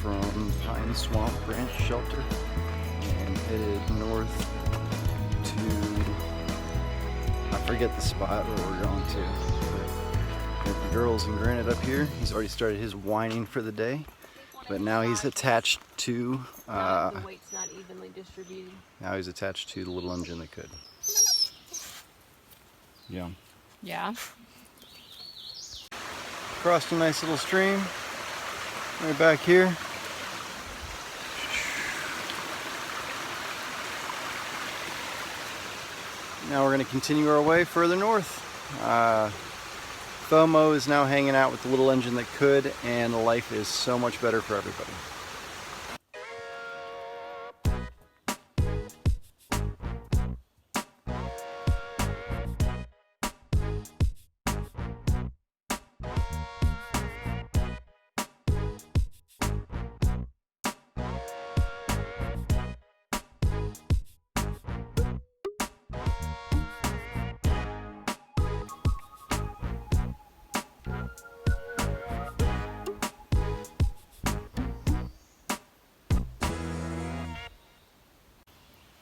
from Pine Swamp Branch Shelter and headed north to, I forget the spot where we're going to. But we have the girls and Granite up here. He's already started his whining for the day, but now he's attached to, the weight's not evenly distributed. now he's attached to the little engine that could. Yeah. Yeah. Crossed a nice little stream right back here. Now we're going to continue our way further north. FOMO is now hanging out with the little engine that could, and life is so much better for everybody.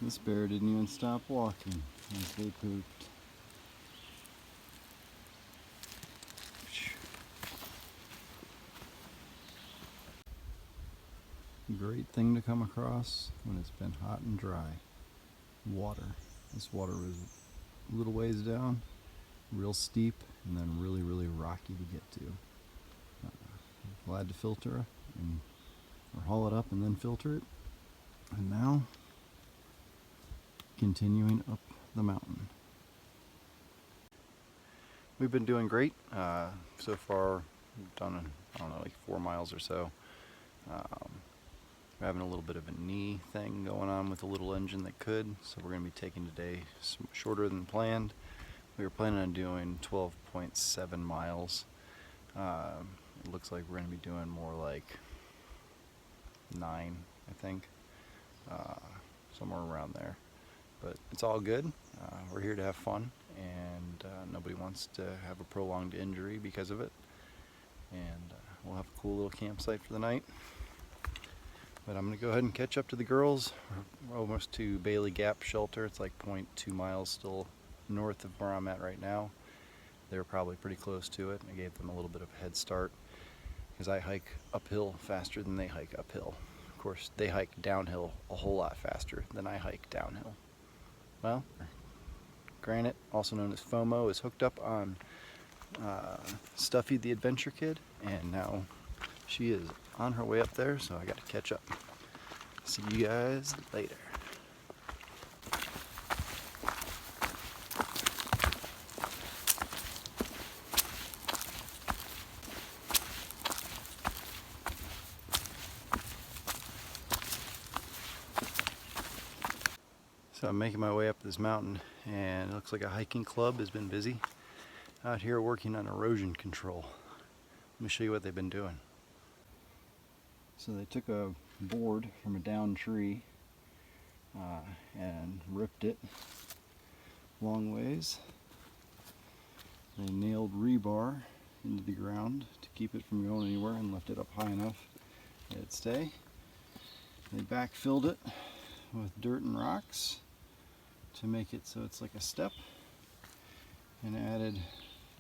This bear didn't even stop walking as they pooped. Great thing to come across when it's been hot and dry. Water. This water was a little ways down, real steep, and then really, really rocky to get to. Glad to filter and or haul it up and then filter it. And now, continuing up the mountain. We've been doing great. So far, we've done, I don't know, like 4 miles or so. We're having a little bit of a knee thing going on with the little engine that could, so we're going to be taking today shorter than planned. We were planning on doing 12.7 miles. It looks like we're going to be doing more like 9, I think. Somewhere around there. But it's all good. We're here to have fun, and nobody wants to have a prolonged injury because of it. And we'll have a cool little campsite for the night. But I'm going to go ahead and catch up to the girls. We're almost to Bailey Gap Shelter. It's like 0.2 miles still north of where I'm at right now. They were probably pretty close to it. I gave them a little bit of a head start because I hike uphill faster than they hike uphill. Of course, they hike downhill a whole lot faster than I hike downhill. Well, Granite, also known as FOMO, is hooked up on Stuffy the Adventure Kid, and now she is on her way up there, so I got to catch up. See you guys later. So I'm making my way up this mountain, and it looks like a hiking club has been busy out here working on erosion control. Let me show you what they've been doing. So they took a board from a downed tree and ripped it long ways. They nailed rebar into the ground to keep it from going anywhere and left it up high enough that it'd stay. They backfilled it with dirt and rocks to make it so it's like a step, and added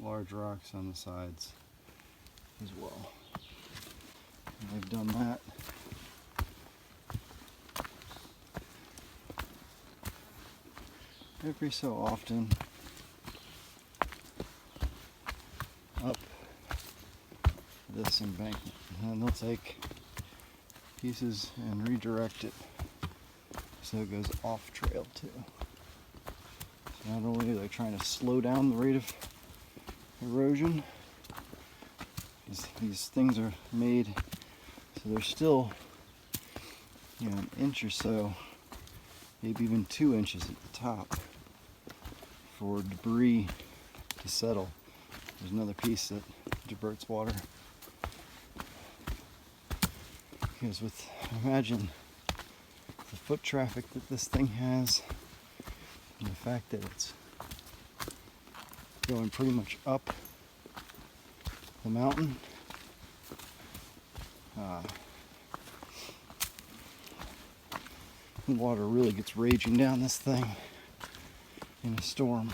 large rocks on the sides as well. And they've done that every so often up this embankment, and they'll take pieces and redirect it so it goes off trail too. So not only are they trying to slow down the rate of erosion, these things are made so they're still, an inch or so, maybe even 2 inches at the top for debris to settle. There's another piece that diverts water. Because imagine the foot traffic that this thing has, and the fact that it's going pretty much up the mountain. The water really gets raging down this thing in a storm.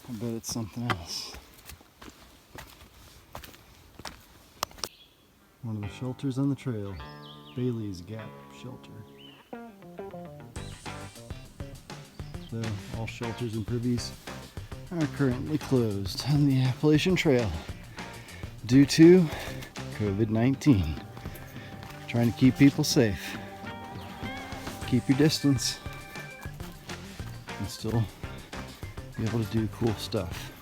I bet it's something else. One of the shelters on the trail, Bailey's Gap Shelter. So all shelters and privies are currently closed on the Appalachian Trail due to COVID-19. Trying to keep people safe. Keep your distance and still be able to do cool stuff.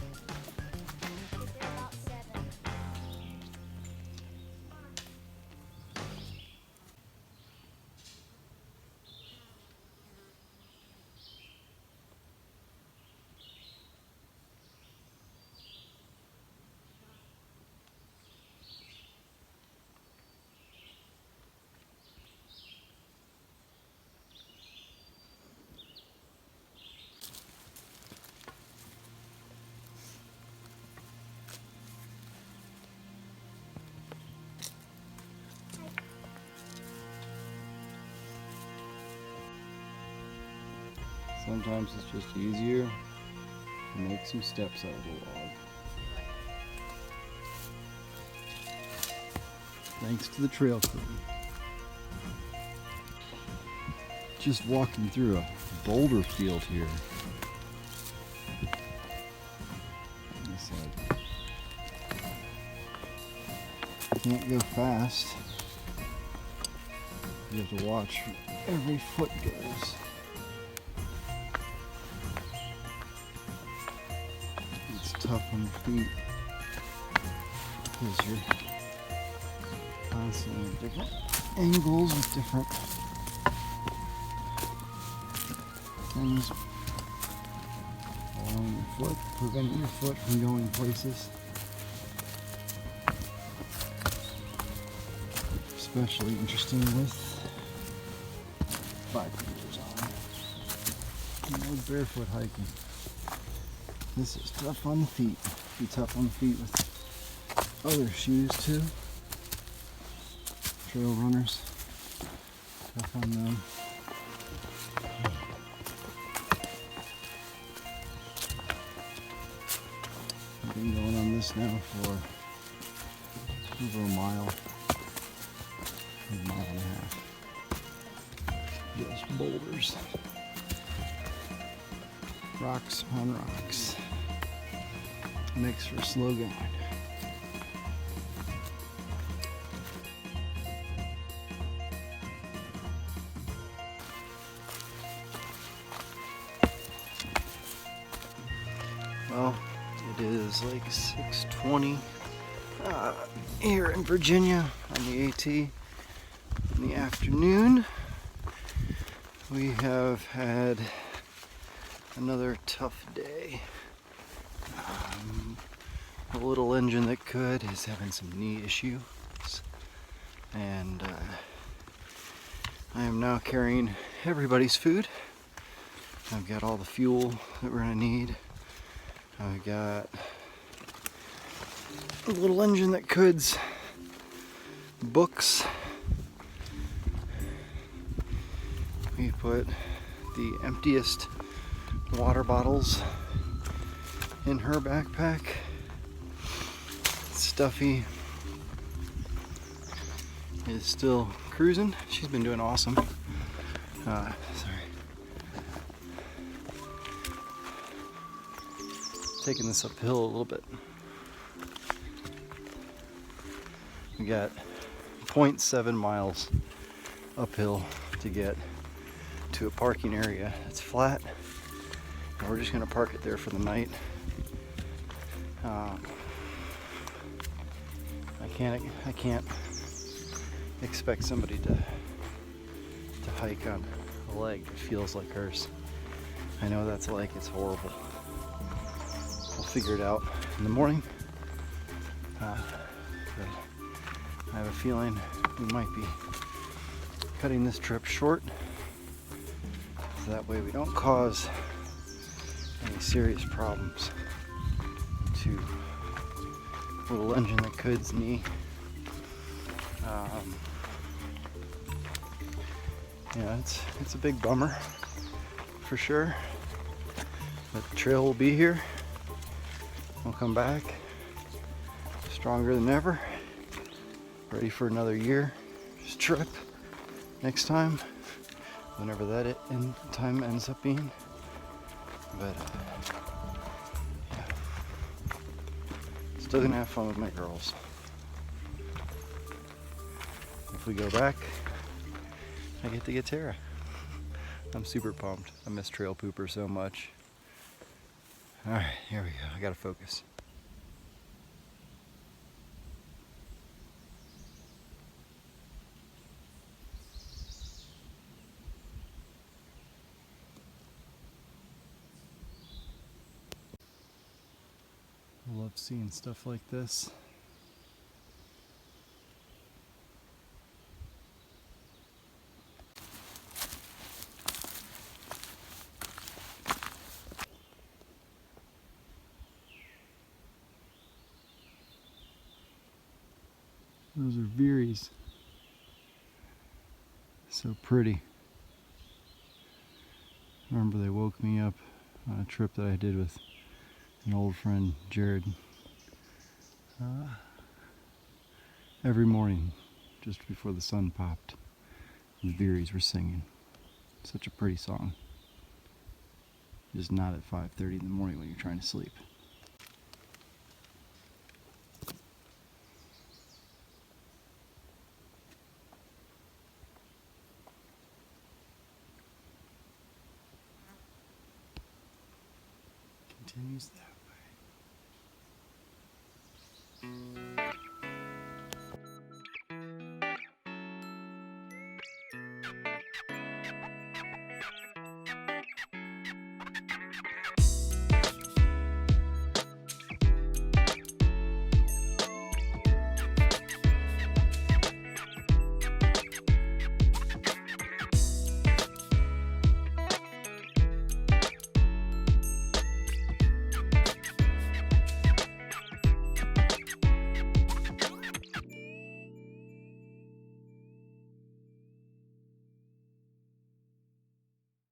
Sometimes it's just easier to make some steps out of the log. Thanks to the trail crew. Just walking through a boulder field here. It's like, can't go fast. You have to watch where every foot goes. Tough on the feet because you're constantly at different angles with different things along your foot, preventing your foot from going places. Especially interesting with bikers on. No barefoot hiking. This is tough on the feet. Be tough on the feet with other shoes too. Trail runners. Tough on them. I've been going on this now for over a mile. A mile and a half. Just boulders. Rocks on rocks. Makes for slow going. Well, it is like 6:20 here in Virginia on the AT in the afternoon. We have had another tough day. The little engine that could is having some knee issues, and I am now carrying everybody's food. I've got all the fuel that we're gonna need. I've got a little engine that could's books. We put the emptiest water bottles in her backpack. Stuffy is still cruising. She's been doing awesome. Sorry. Taking this uphill a little bit. We got 0.7 miles uphill to get to a parking area that's flat. And we're just gonna park it there for the night. I can't expect somebody to hike on a leg that feels like hers. I know that's like, it's horrible. We'll figure it out in the morning. But I have a feeling we might be cutting this trip short, so that way we don't cause any serious problems to little engine that could's knee. Yeah, it's a big bummer for sure. But the trail will be here. We'll come back stronger than ever, ready for another year's trip next time, whenever that time ends up being. But yeah, still gonna have fun with my girls. If we go back, I get to get Tara. I'm super pumped. I miss Trail Pooper so much. Alright, here we go. I gotta focus. I love seeing stuff like this. Those are veeries. So pretty. I remember they woke me up on a trip that I did with an old friend, Jared. Every morning, just before the sun popped, the veeries were singing. Such a pretty song. Just not at 5:30 in the morning when you're trying to sleep. Continues that.